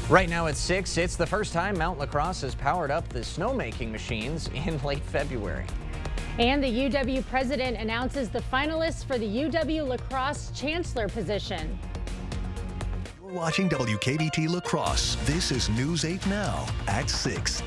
Right now at 6, it's the first time Mount La Crosse has powered up the snowmaking machines in late February. And the UW president announces the finalists for the UW La Crosse chancellor position. You're watching WKBT La Crosse. This is News 8 Now at 6.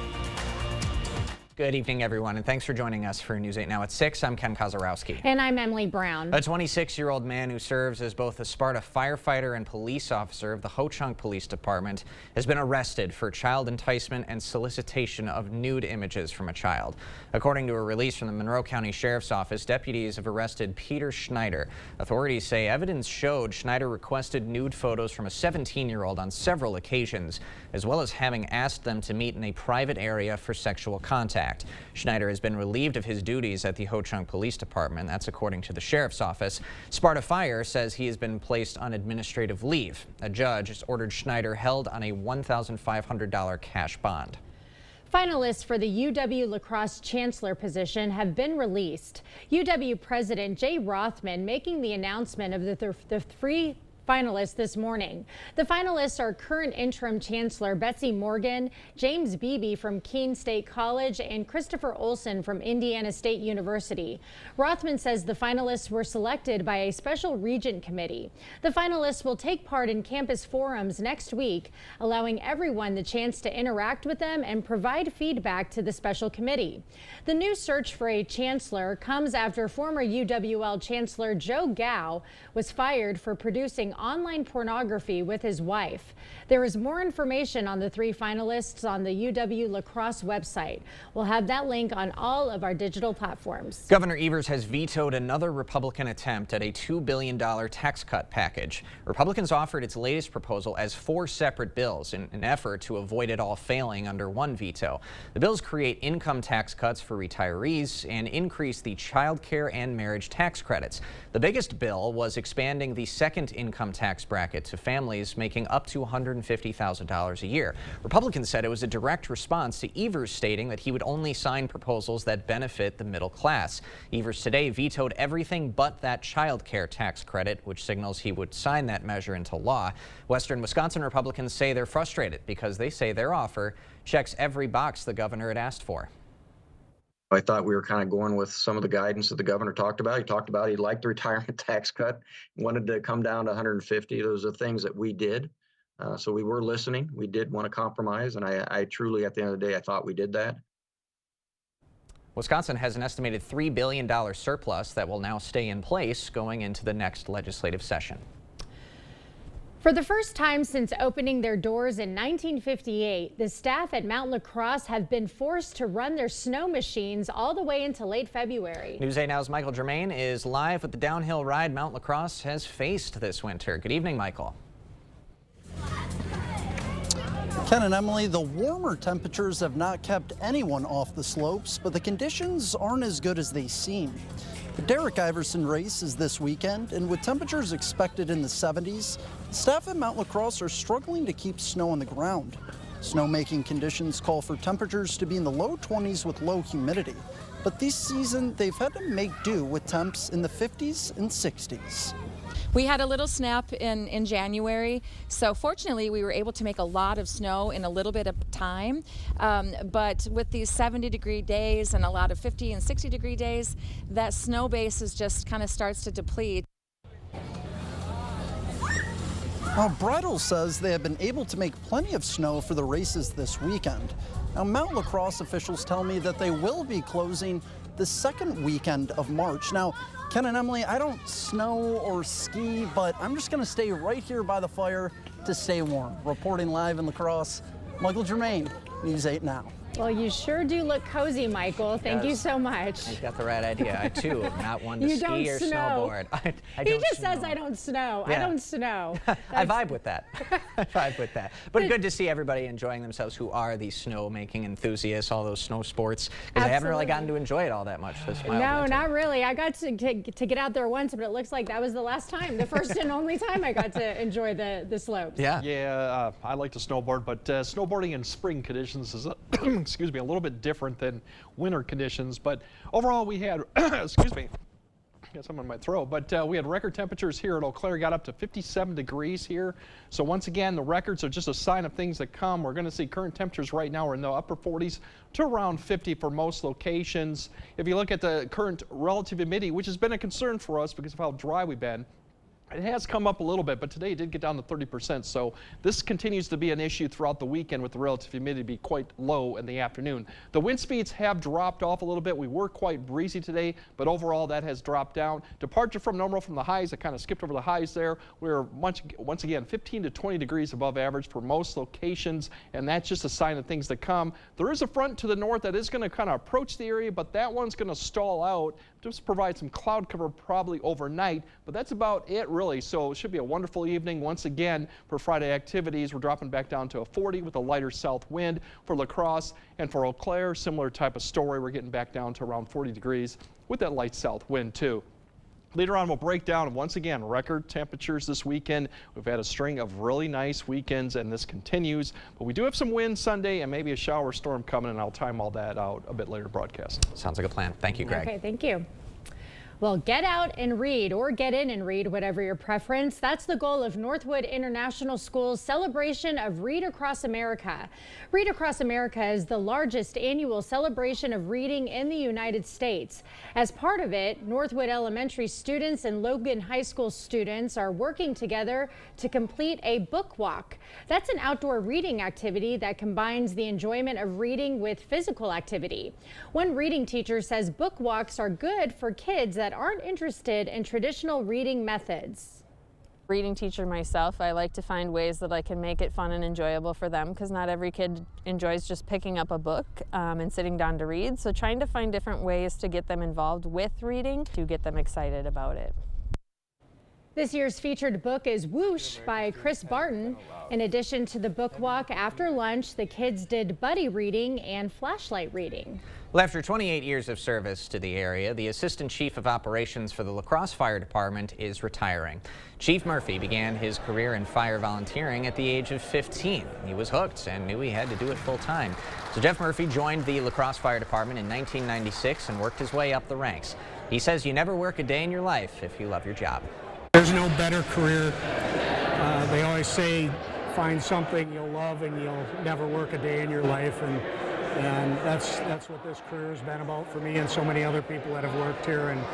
Good evening, everyone, and thanks for joining us for News 8 Now at 6. I'm Ken Kozarowski. And I'm Emily Brown. A 26-year-old man who serves as both a Sparta firefighter and police officer of the Ho-Chunk Police Department has been arrested for child enticement and solicitation of nude images from a child. According to a release from the Monroe County Sheriff's Office, deputies have arrested Peter Schneider. Authorities say evidence showed Schneider requested nude photos from a 17-year-old on several occasions, as well as having asked them to meet in a private area for sexual contact. Schneider has been relieved of his duties at the Ho-Chunk Police Department. That's according to the Sheriff's Office. Sparta Fire says he has been placed on administrative leave. A judge has ordered Schneider held on a $1,500 cash bond. Finalists for the UW La Crosse chancellor position have been released. UW President Jay Rothman making the announcement of the three finalists this morning. The finalists are current interim chancellor Betsy Morgan, James Beebe from Keene State College, and Christopher Olson from Indiana State University. Rothman says the finalists were selected by a special regent committee. The finalists will take part in campus forums next week, allowing everyone the chance to interact with them and provide feedback to the special committee. The new search for a chancellor comes after former UWL Chancellor Joe Gow was fired for producing online pornography with his wife. There is more information on the three finalists on the UW La Crosse website. We'll have that link on all of our digital platforms. Governor Evers has vetoed another Republican attempt at a $2 billion tax cut package. Republicans offered its latest proposal as 4 separate bills in an effort to avoid it all failing under one veto. The bills create income tax cuts for retirees and increase the child care and marriage tax credits. The biggest bill was expanding the second income tax bracket to families making up to $150,000 a year. Republicans said it was a direct response to Evers stating that he would only sign proposals that benefit the middle class. Evers today vetoed everything but that child care tax credit, which signals he would sign that measure into law. Western Wisconsin Republicans say they're frustrated because they say their offer checks every box the governor had asked for. I thought we were kind of going with some of the guidance that the governor talked about. He talked about he liked the retirement tax cut, wanted to come down to 150. Those are things that we did. So we were listening. We did want to compromise. And I truly, at the end of the day, I thought we did that. Wisconsin has an estimated $3 billion surplus that will now stay in place going into the next legislative session. For the first time since opening their doors in 1958, the staff at Mount La Crosse have been forced to run their snow machines all the way into late February. News 8 Now's Michael Germain is live with the downhill ride Mount La Crosse has faced this winter. Good evening, Michael. Ken and Emily, the warmer temperatures have not kept anyone off the slopes, but the conditions aren't as good as they seem. The Derek Iverson race is this weekend, and with temperatures expected in the 70s, staff at Mount La Crosse are struggling to keep snow on the ground. Snowmaking conditions call for temperatures to be in the low 20s with low humidity, but this season they've had to make do with temps in the 50s and 60s. We had a little snap in January, so fortunately we were able to make a lot of snow in a little bit of time. But with these 70-degree days and a lot of 50 and 60-degree days, that snow base is just kind of starts to deplete. Now, Bridle says they have been able to make plenty of snow for the races this weekend. Now, Mount La Crosse officials tell me that they will be closing the second weekend of March. Now, Ken and Emily, I don't snow or ski, but I'm just going to stay right here by the fire to stay warm. Reporting live in La Crosse, Michael Germain, News 8 Now. Well, you sure do look cozy, Michael. Thank you so much. You've got the right idea. I, too, am not one to ski or snowboard. I He don't just snow. says I don't snow. Yeah. I don't snow. I vibe with that. I vibe with that. But good to see everybody enjoying themselves who are the snowmaking enthusiasts, all those snow sports, because I haven't really gotten to enjoy it all that much this mild No, winter. not really. I got to get out there once, but it looks like that was the last time, the first and only time I got to enjoy the slopes. Yeah. Yeah, I like to snowboard, but snowboarding in spring conditions is, excuse me, a little bit different than winter conditions. But overall, we had, excuse me, got some in my throat, but we had record temperatures here at Eau Claire, got up to 57 degrees here. So once again, the records are just a sign of things that come. We're going to see current temperatures right now are in the upper 40s to around 50 for most locations. If you look at the current relative humidity, which has been a concern for us because of how dry we've been, it has come up a little bit, but today it did get down to 30%. So this continues to be an issue throughout the weekend with the relative humidity be quite low in the afternoon. The wind speeds have dropped off a little bit. We were quite breezy today, but overall that has dropped down. Departure from normal from the highs. I kind of skipped over the highs there. We're once again 15 to 20 degrees above average for most locations, and that's just a sign of things to come. There is a front to the north that is going to kind of approach the area, but that one's going to stall out, just provide some cloud cover probably overnight, but that's about it really. So it should be a wonderful evening once again for Friday activities. We're dropping back down to a 40 with a lighter south wind for La Crosse, and for Eau Claire, similar type of story. We're getting back down to around 40 degrees with that light south wind too. Later on, we'll break down once again record temperatures this weekend. We've had a string of really nice weekends, and this continues. But we do have some wind Sunday and maybe a shower storm coming, and I'll time all that out a bit later broadcast. Sounds like a plan. Thank you, Greg. Okay, thank you. Well, get out and read, or get in and read, whatever your preference. That's the goal of Northwood International School's celebration of Read Across America. Read Across America is the largest annual celebration of reading in the United States. As part of it, Northwood Elementary students and Logan High School students are working together to complete a book walk. That's an outdoor reading activity that combines the enjoyment of reading with physical activity. One reading teacher says book walks are good for kids that aren't interested in traditional reading methods. Reading teacher myself, I like to find ways that I can make it fun and enjoyable for them, because not every kid enjoys just picking up a book and sitting down to read. So trying to find different ways to get them involved with reading to get them excited about it. This year's featured book is Whoosh by Chris Barton. In addition to the book walk after lunch, the kids did buddy reading and flashlight reading. Well, after 28 years of service to the area, the Assistant Chief of Operations for the La Crosse Fire Department is retiring. Chief Murphy began his career in fire volunteering at the age of 15. He was hooked and knew he had to do it full time. So Jeff Murphy joined the La Crosse Fire Department in 1996 and worked his way up the ranks. He says you never work a day in your life if you love your job. There's no better career. They always say find something you'll love and you'll never work a day in your life, and that's what this career has been about for me and so many other people that have worked here. And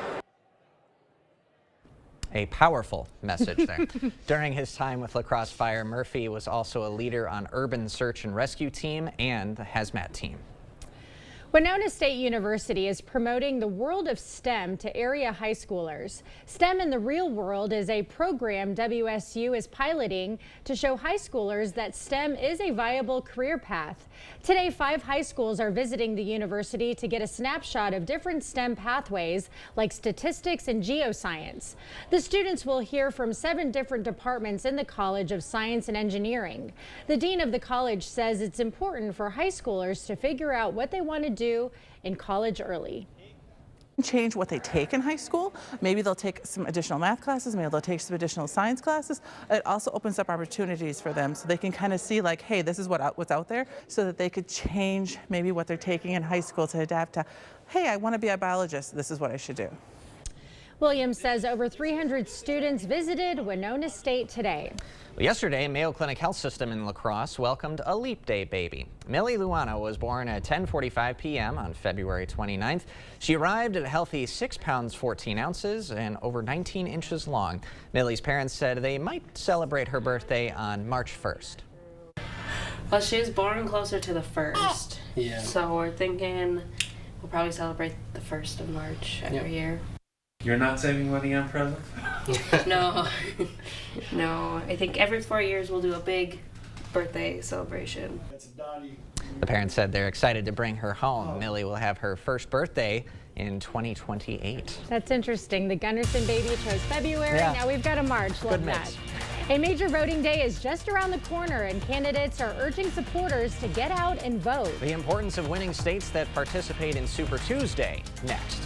a powerful message there. During his time with La Crosse Fire, Murphy was also a leader on urban search and rescue team and the hazmat team. Winona State University is promoting the world of STEM to area high schoolers. STEM in the Real World is a program WSU is piloting to show high schoolers that STEM is a viable career path. Today, 5 high schools are visiting the university to get a snapshot of different STEM pathways like statistics and geoscience. The students will hear from 7 different departments in the College of Science and Engineering. The dean of the college says it's important for high schoolers to figure out what they want to do in college early. Change what they take in high school. Maybe they'll take some additional math classes, maybe they'll take some additional science classes. It also opens up opportunities for them so they can kind of see like, hey, this is what's out there, so that they could change maybe what they're taking in high school to adapt to, hey, I want to be a biologist, this is what I should do. Williams says over 300 students visited Winona State today. Well, yesterday, Mayo Clinic Health System in La Crosse welcomed a Leap Day baby. Millie Luana was born at 10:45 p.m. on February 29th. She arrived at a healthy 6 pounds 14 ounces and over 19 inches long. Millie's parents said they might celebrate her birthday on March 1st. Well, she was born closer to the 1st. Yeah. So we're thinking we'll probably celebrate the 1st of March every year. You're not saving money on presents? No. No. I think every 4 years we'll do a big birthday celebration. The parents said they're excited to bring her home. Millie will have her first birthday in 2028. That's interesting. The Gunnarsson baby chose February. Yeah. Now we've got a March. Love that. A major voting day is just around the corner, and candidates are urging supporters to get out and vote. The importance of winning states that participate in Super Tuesday, next.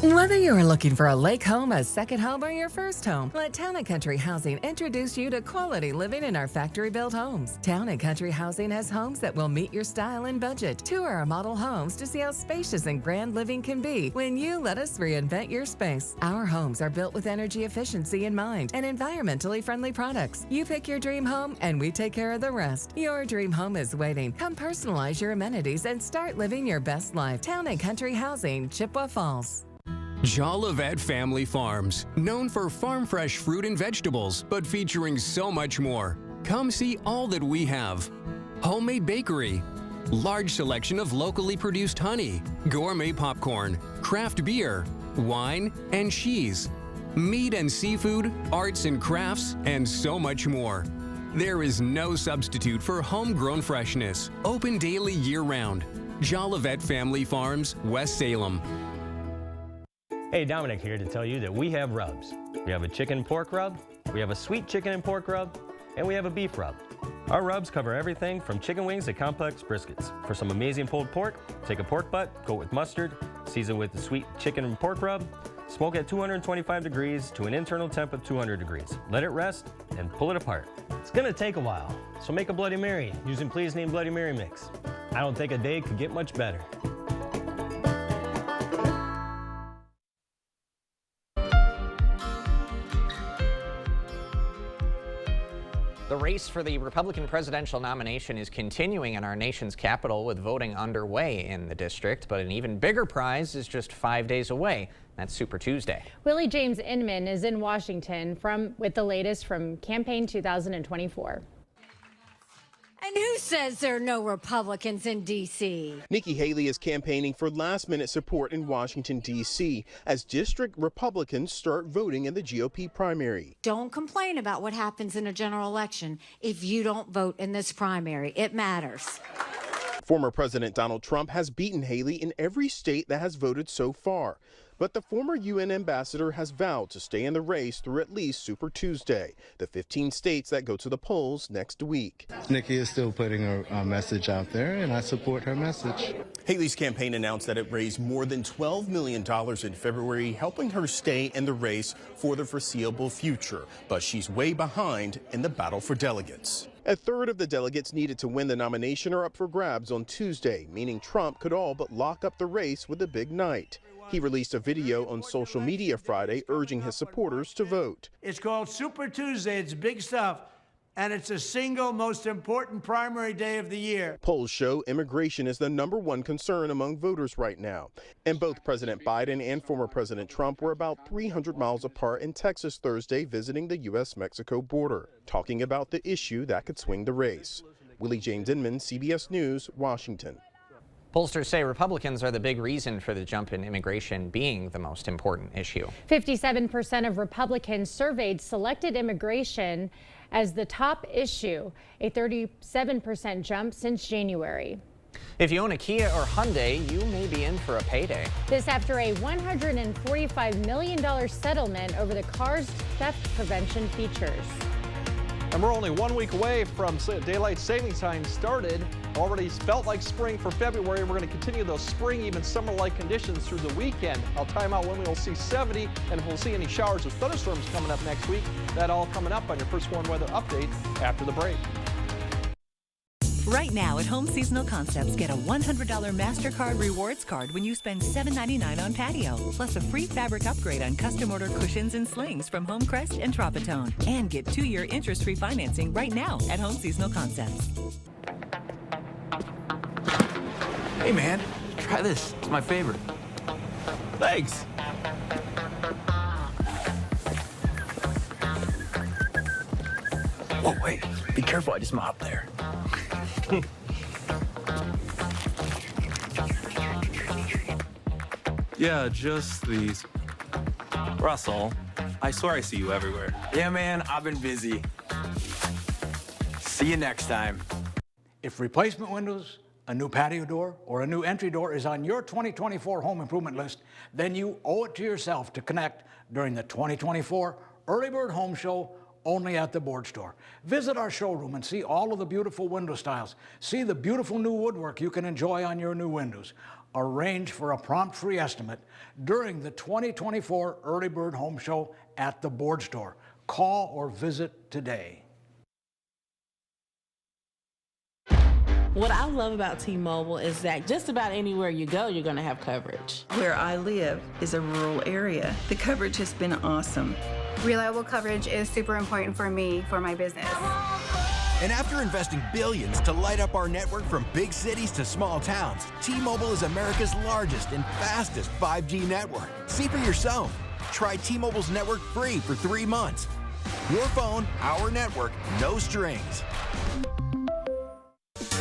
Whether you're looking for a lake home, a second home, or your first home, let Town & Country Housing introduce you to quality living in our factory-built homes. Town & Country Housing has homes that will meet your style and budget. Tour our model homes to see how spacious and grand living can be when you let us reinvent your space. Our homes are built with energy efficiency in mind and environmentally friendly products. You pick your dream home, and we take care of the rest. Your dream home is waiting. Come personalize your amenities and start living your best life. Town & Country Housing, Chippewa Falls. Jolivet Family Farms, known for farm fresh fruit and vegetables, but featuring so much more. Come see all that we have. Homemade bakery, large selection of locally produced honey, gourmet popcorn, craft beer, wine, and cheese, meat and seafood, arts and crafts, and so much more. There is no substitute for homegrown freshness. Open daily year-round. Jolivet Family Farms, West Salem. Hey, Dominic here to tell you that we have rubs. We have a chicken and pork rub, we have a sweet chicken and pork rub, and we have a beef rub. Our rubs cover everything from chicken wings to complex briskets. For some amazing pulled pork, take a pork butt, coat with mustard, season with the sweet chicken and pork rub, smoke at 225 degrees to an internal temp of 200 degrees. Let it rest and pull it apart. It's gonna take a while, so make a Bloody Mary using Please Name Bloody Mary mix. I don't think a day could get much better. The race for the Republican presidential nomination is continuing in our nation's capital with voting underway in the district, but an even bigger prize is just 5 days away. That's Super Tuesday. Willie James Inman is in Washington with the latest from Campaign 2024. And who says there are no Republicans in D.C.? Nikki Haley is campaigning for last-minute support in Washington, D.C. as district Republicans start voting in the GOP primary. Don't complain about what happens in a general election if you don't vote in this primary. It matters. Former President Donald Trump has beaten Haley in every state that has voted so far. But the former UN ambassador has vowed to stay in the race through at least Super Tuesday, the 15 states that go to the polls next week. Nikki is still putting her message out there, and I support her message. Haley's campaign announced that it raised more than $12 million in February, helping her stay in the race for the foreseeable future. But she's way behind in the battle for delegates. A third of the delegates needed to win the nomination are up for grabs on Tuesday, meaning Trump could all but lock up the race with a big night. He released a video on social media Friday urging his supporters to vote. It's called Super Tuesday. It's big stuff, and it's the single most important primary day of the year. Polls show immigration is the #1 concern among voters right now. And both President Biden and former President Trump were about 300 miles apart in Texas Thursday visiting the U.S.-Mexico border, talking about the issue that could swing the race. Willie James Inman, CBS News, Washington. Pollsters say Republicans are the big reason for the jump in immigration being the most important issue. 57% of Republicans surveyed selected immigration as the top issue, a 37% jump since January. If you own a Kia or Hyundai, you may be in for a payday. This after a $145 million settlement over the car's theft prevention features. And we're only 1 week away from daylight savings time started. Already felt like spring for February. We're going to continue those spring, even summer-like conditions through the weekend. I'll time out when we'll see 70, and if we'll see any showers or thunderstorms coming up next week. That all coming up on your First Warn Weather Update after the break. Right now at Home Seasonal Concepts, get a $100 MasterCard rewards card when you spend $7.99 on patio, plus a free fabric upgrade on custom order cushions and slings from Homecrest and Tropitone. And get 2-year interest-free financing right now at Home Seasonal Concepts. Hey man, try this. It's my favorite. Thanks. Whoa, wait. Be careful, I just mopped there. Yeah, just these. Russell, I swear I see you everywhere. Yeah, man, I've been busy. See you next time. If replacement windows, a new patio door, or a new entry door is on your 2024 home improvement list, then you owe it to yourself to connect during the 2024 Early Bird Home Show only at the Board Store. Visit our showroom and see all of the beautiful window styles. See the beautiful new woodwork you can enjoy on your new windows. arrange for a prompt free estimate during the 2024 Early Bird Home Show at the Board Store. Call or visit today. What I love about T-Mobile is that just about anywhere you go, you're going to have coverage. Where I live is a rural area. The coverage has been awesome. Reliable coverage is super important for me, for my business. And after investing billions to light up our network from big cities to small towns, T-Mobile is America's largest and fastest 5G network. See for yourself. Try T-Mobile's network free for 3 months. Your phone, our network, no strings.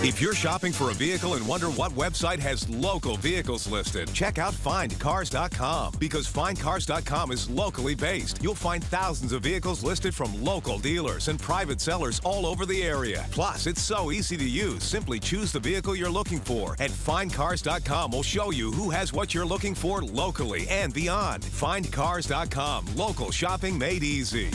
If you're shopping for a vehicle and wonder what website has local vehicles listed, check out FindCars.com, because FindCars.com is locally based. You'll find thousands of vehicles listed from local dealers and private sellers all over the area. Plus, it's so easy to use. Simply choose the vehicle you're looking for, and FindCars.com will show you who has what you're looking for locally and beyond. FindCars.com, local shopping made easy.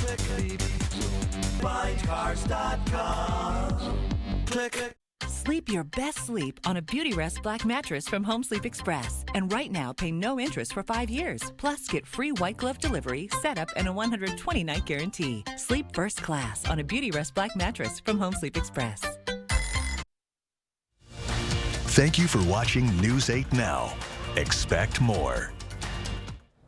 FindCars.com. Click. Sleep your best sleep on a Beautyrest Black mattress from Home Sleep Express. And right now, pay no interest for 5 years. Plus, get free white glove delivery, setup, and a 120-night guarantee. Sleep first class on a Beautyrest Black mattress from Home Sleep Express. Thank you for watching News 8 Now. Expect more.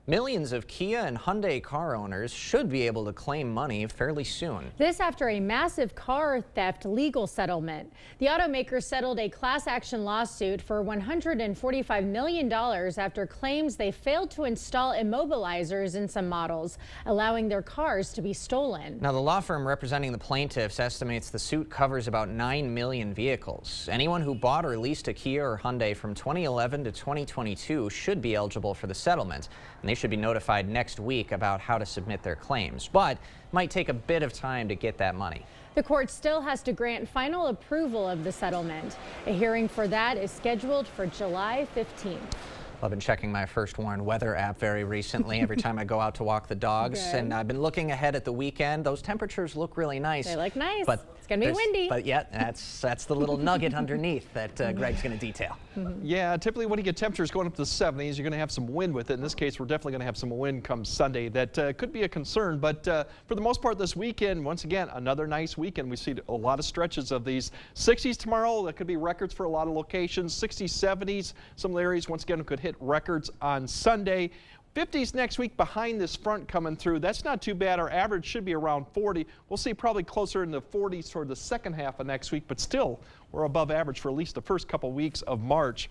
Millions of Kia and Hyundai car owners should be able to claim money fairly soon. This after a massive car theft legal settlement. The automakers settled a class action lawsuit for $145 million after claims they failed to install immobilizers in some models, allowing their cars to be stolen. Now, the law firm representing the plaintiffs estimates the suit covers about 9 million vehicles. Anyone who bought or leased a Kia or Hyundai from 2011 to 2022 should be eligible for the settlement, and they should be notified next week about how to submit their claims, but might take a bit of time to get that money. The court still has to grant final approval of the settlement. A hearing for that is scheduled for July 15th. I've been checking my First Warn weather app very recently every time I go out to walk the dogs. Good. And I've been looking ahead at the weekend. Those temperatures look really nice. They look nice. But it's going to be windy. But yeah, that's the little nugget underneath that Greg's going to detail. Yeah, typically when you get temperatures going up to the 70s, you're going to have some wind with it. In this case, we're definitely going to have some wind come Sunday. That could be a concern, but for the most part this weekend, once again, another nice weekend. We see a lot of stretches of these. 60s tomorrow, that could be records for a lot of locations. 60s, 70s, some areas once again could hit records on Sunday. 50s next week behind this front coming through. That's not too bad. Our average should be around 40. We'll see probably closer in the 40s toward the second half of next week, but still we're above average for at least the first couple weeks of March.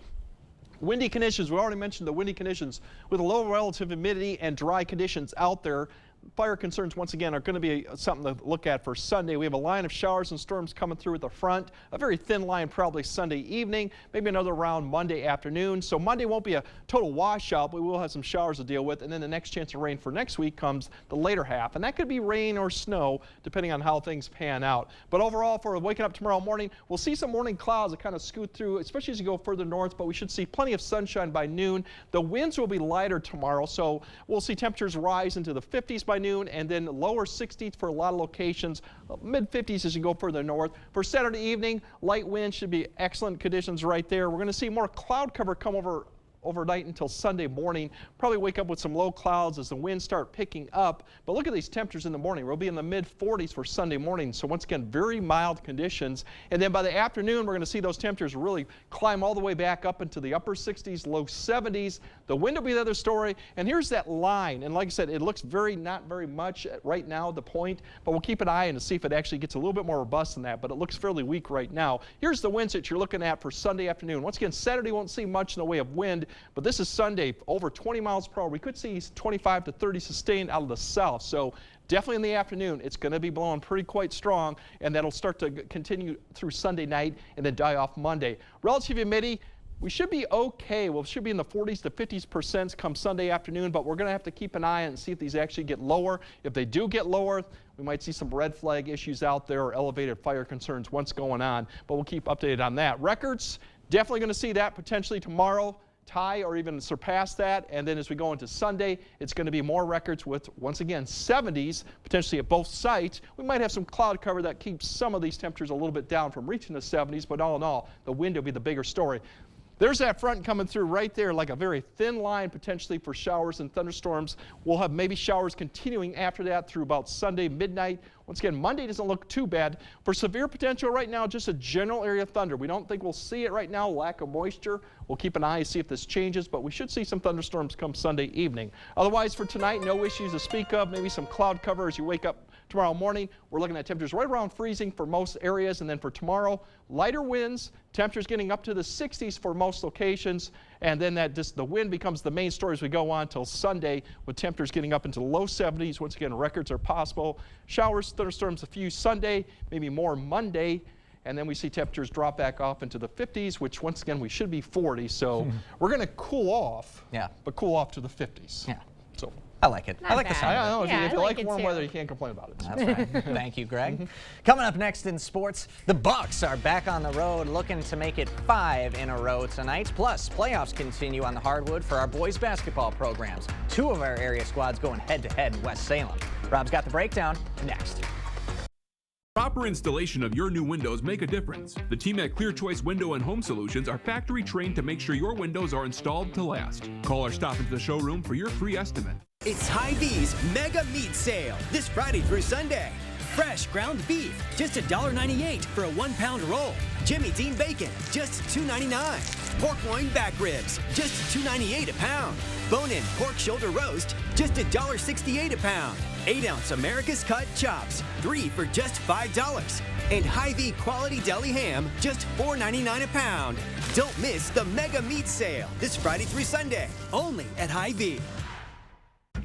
Windy conditions, we already mentioned the windy conditions with low relative humidity and dry conditions out there. Fire concerns, once again, are going to be something to look at for Sunday. We have a line of showers and storms coming through at the front. A very thin line probably Sunday evening, maybe another round Monday afternoon. So Monday won't be a total washout, but we will have some showers to deal with. And then the next chance of rain for next week comes the later half. And that could be rain or snow, depending on how things pan out. But overall, for waking up tomorrow morning, we'll see some morning clouds that kind of scoot through, especially as you go further north. But we should see plenty of sunshine by noon. The winds will be lighter tomorrow, so we'll see temperatures rise into the 50s by noon, and then lower 60s for a lot of locations, mid 50s as you go further north. For Saturday evening, light wind should be excellent conditions right there. We're going to see more cloud cover come overnight until Sunday morning. Probably wake up with some low clouds as the winds start picking up. But look at these temperatures in the morning. We'll be in the mid 40s for Sunday morning. So once again, very mild conditions. And then by the afternoon, we're going to see those temperatures really climb all the way back up into the upper 60s, low 70s. The wind will be the other story. And here's that line. And like I said, it looks not very much right now, the point, but we'll keep an eye on to see if it actually gets a little bit more robust than that. But it looks fairly weak right now. Here's the winds that you're looking at for Sunday afternoon. Once again, Saturday won't see much in the way of wind, but this is Sunday, over 20 miles per hour. We could see 25 to 30 sustained out of the south. So definitely in the afternoon, it's going to be blowing pretty quite strong, and that'll start to continue through Sunday night and then die off Monday. Relative humidity, we should be okay. Well, it should be in the 40s to 50% come Sunday afternoon, but we're going to have to keep an eye on and see if these actually get lower. If they do get lower, we might see some red flag issues out there or elevated fire concerns once going on, but we'll keep updated on that. Records, definitely going to see that potentially tomorrow, tie or even surpass that. And then as we go into Sunday, it's going to be more records with, once again, 70s, potentially at both sites. We might have some cloud cover that keeps some of these temperatures a little bit down from reaching the 70s, but all in all, the wind will be the bigger story. There's that front coming through right there, like a very thin line potentially for showers and thunderstorms. We'll have maybe showers continuing after that through about Sunday midnight. Once again, Monday doesn't look too bad. For severe potential right now, just a general area of thunder. We don't think we'll see it right now, lack of moisture. We'll keep an eye and see if this changes, but we should see some thunderstorms come Sunday evening. Otherwise, for tonight, no issues to speak of. Maybe some cloud cover as you wake up tomorrow morning. We're looking at temperatures right around freezing for most areas, and then for tomorrow, lighter winds, temperatures getting up to the 60s for most locations, and then the wind becomes the main story as we go on till Sunday, with temperatures getting up into the low 70s. Once again, records are possible. Showers, thunderstorms, a few Sunday, maybe more Monday, and then we see temperatures drop back off into the 50s, which once again we should be 40. So we're going to cool off, but cool off to the 50s. Yeah. So. I like it. I like the sound I of know. it. If you like warm weather, you can't complain about it. That's right. Thank you, Greg. Coming up next in sports, the Bucks are back on the road looking to make it 5 in a row tonight. Plus, playoffs continue on the hardwood for our boys basketball programs. 2 of our area squads going head-to-head in West Salem. Rob's got the breakdown next. Proper installation of your new windows make a difference. The team at Clear Choice Window and Home Solutions are factory trained to make sure your windows are installed to last. Call or stop into the showroom for your free estimate. It's Hy-Vee's Mega Meat Sale this Friday through Sunday. Fresh ground beef, just $1.98 for a 1-pound roll. Jimmy Dean bacon, just $2.99. Pork loin back ribs, just $2.98 a pound. Bone-in pork shoulder roast, just $1.68 a pound. 8-ounce America's Cut chops, 3 for just $5. And Hy-Vee quality deli ham, just $4.99 a pound. Don't miss the Mega Meat Sale this Friday through Sunday, only at Hy-Vee.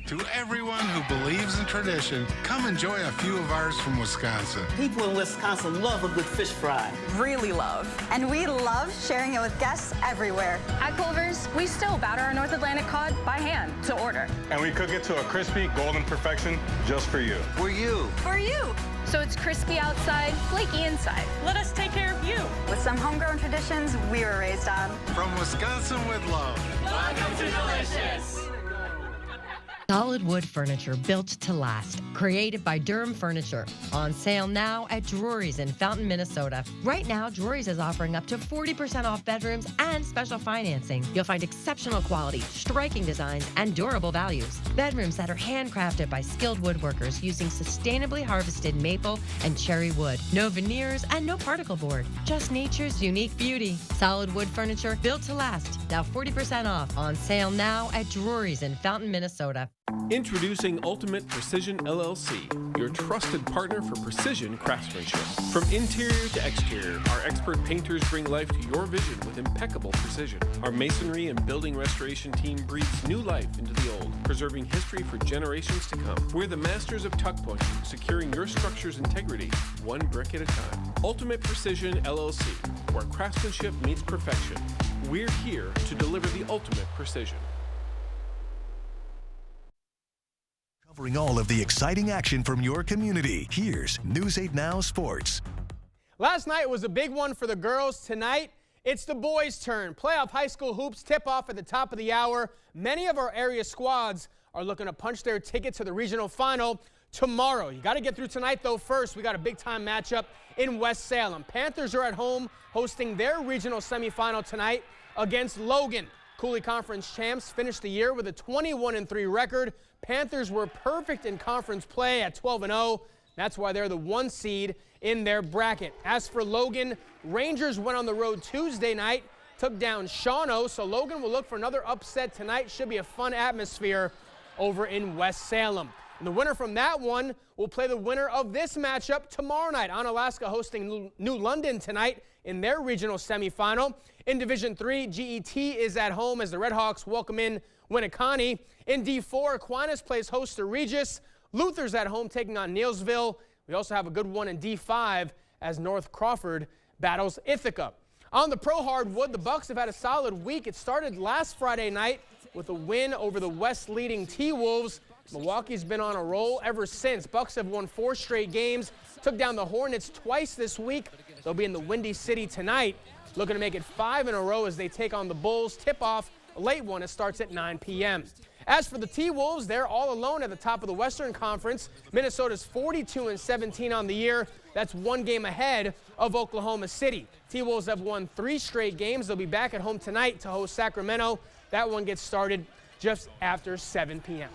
To everyone who believes in tradition, come enjoy a few of ours from Wisconsin. People in Wisconsin love a good fish fry. Really love. And we love sharing it with guests everywhere. At Culver's, we still batter our North Atlantic cod by hand to order. And we cook it to a crispy, golden perfection just for you. For you. For you. So it's crispy outside, flaky inside. Let us take care of you. With some homegrown traditions we were raised on. From Wisconsin with love. Welcome to Delicious. Solid wood furniture built to last. Created by Durham Furniture. On sale now at Drury's in Fountain, Minnesota. Right now, Drury's is offering up to 40% off bedrooms and special financing. You'll find exceptional quality, striking designs, and durable values. Bedrooms that are handcrafted by skilled woodworkers using sustainably harvested maple and cherry wood. No veneers and no particle board. Just nature's unique beauty. Solid wood furniture built to last. Now 40% off. On sale now at Drury's in Fountain, Minnesota. Introducing Ultimate Precision LLC, your trusted partner for precision craftsmanship. From interior to exterior, our expert painters bring life to your vision with impeccable precision. Our masonry and building restoration team breathes new life into the old, preserving history for generations to come. We're the masters of tuck pointing, securing your structure's integrity, one brick at a time. Ultimate Precision LLC, where craftsmanship meets perfection. We're here to deliver the ultimate precision. Covering all of the exciting action from your community, here's News 8 Now Sports. Last night was a big one for the girls. Tonight, it's the boys' turn. Playoff high school hoops tip off at the top of the hour. Many of our area squads are looking to punch their ticket to the regional final tomorrow. You got to get through tonight, though. First, we got a big-time matchup in West Salem. Panthers are at home hosting their regional semifinal tonight against Logan. Cooley Conference champs finished the year with a 21-3 record. Panthers were perfect in conference play at 12-0. That's why they're the 1 seed in their bracket. As for Logan, Rangers went on the road Tuesday night, took down Shawano, so Logan will look for another upset tonight. Should be a fun atmosphere over in West Salem. And the winner from that one will play the winner of this matchup tomorrow night. Onalaska hosting New London tonight in their regional semifinal. In Division III, GET is at home as the Redhawks welcome in Winneconne. In D4, Aquinas plays host to Regis. Luther's at home taking on Neilsville. We also have a good one in D5 as North Crawford battles Ithaca. On the pro hardwood, the Bucks have had a solid week. It started last Friday night with a win over the West leading T-Wolves. Milwaukee's been on a roll ever since. Bucks have won 4 straight games, took down the Hornets twice this week. They'll be in the Windy City tonight, looking to make it 5 in a row as they take on the Bulls. Tip-off, a late one. It starts at 9 p.m. As for the T-Wolves, they're all alone at the top of the Western Conference. Minnesota's 42-17 on the year. That's one game ahead of Oklahoma City. T-Wolves have won 3 straight games. They'll be back at home tonight to host Sacramento. That one gets started just after 7 p.m.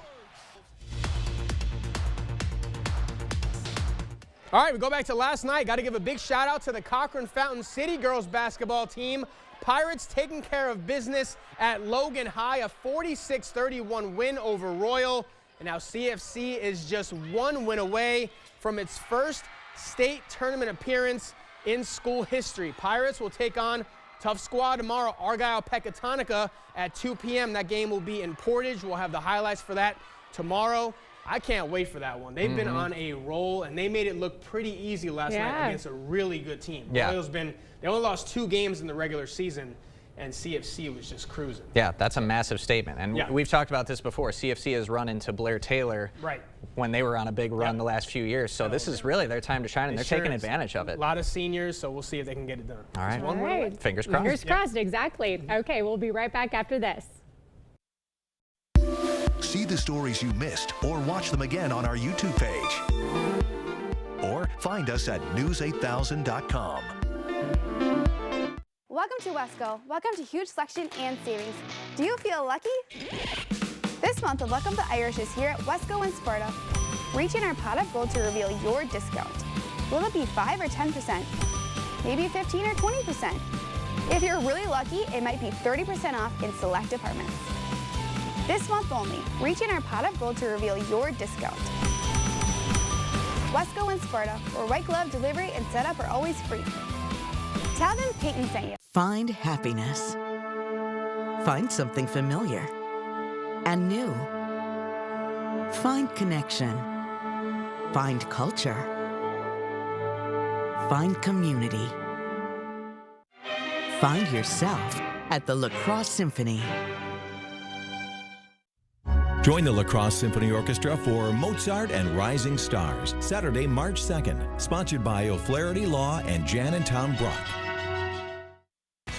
All right, we go back to last night. Got to give a big shout out to the Cochran Fountain City girls basketball team. Pirates taking care of business at Logan High, a 46-31 win over Royal. And now CFC is just 1 win away from its first state tournament appearance in school history. Pirates will take on tough squad tomorrow, Argyle-Pecatonica at 2 p.m. That game will be in Portage. We'll have the highlights for that tomorrow. I can't wait for that one. They've been on a roll, and they made it look pretty easy last night against a really good team. Yeah. Royals they only lost 2 games in the regular season, and CFC was just cruising. Yeah, that's a massive statement. And we've talked about this before. CFC has run into Blair Taylor when they were on a big run the last few years. So this is really their time to shine, and they're taking advantage of it. A lot of seniors, so we'll see if they can get it done. All right. All right. Fingers crossed. Fingers crossed, exactly. Okay, we'll be right back after this. See the stories you missed or watch them again on our YouTube page. Or find us at news8000.com. Welcome to Wesco. Welcome to huge selection and savings. Do you feel lucky? This month, the luck of the Irish is here at Wesco and Sparta. Reach in our pot of gold to reveal your discount. Will it be 5 or 10%? Maybe 15 or 20%? If you're really lucky, it might be 30% off in select departments. This month only, reach in our pot of gold to reveal your discount. Wesco and Sparta, where white glove delivery and setup are always free. Tell them Peyton sent you. Find happiness. Find something familiar and new. Find connection. Find culture. Find community. Find yourself at the La Crosse Symphony. Join the La Crosse Symphony Orchestra for Mozart and Rising Stars, Saturday, March 2nd, sponsored by O'Flaherty Law and Jan and Tom Brock.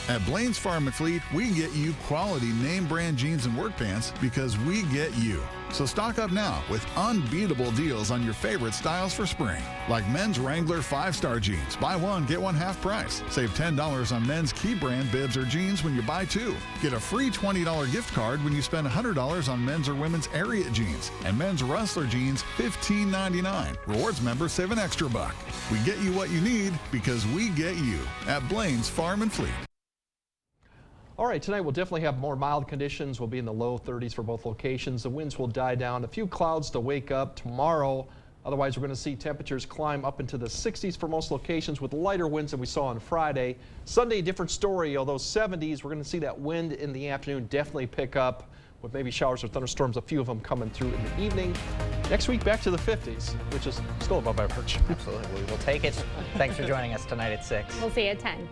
At Blaine's Farm and Fleet, we get you quality name brand jeans and work pants because we get you. So stock up now with unbeatable deals on your favorite styles for spring. Like men's Wrangler 5-star jeans. Buy one, get one half price. Save $10 on men's Key brand bibs or jeans when you buy 2. Get a free $20 gift card when you spend $100 on men's or women's Ariat jeans. And men's Rustler jeans, $15.99. Rewards members save an extra $1. We get you what you need because we get you at Blaine's Farm and Fleet. All right, tonight we'll definitely have more mild conditions. We'll be in the low 30s for both locations. The winds will die down. A few clouds to wake up tomorrow. Otherwise, we're going to see temperatures climb up into the 60s for most locations with lighter winds than we saw on Friday. Sunday, different story. Although 70s, we're going to see that wind in the afternoon definitely pick up with maybe showers or thunderstorms, a few of them coming through in the evening. Next week, back to the 50s, which is still above average. Absolutely. We'll take it. Thanks for joining us tonight at 6. We'll see you at 10.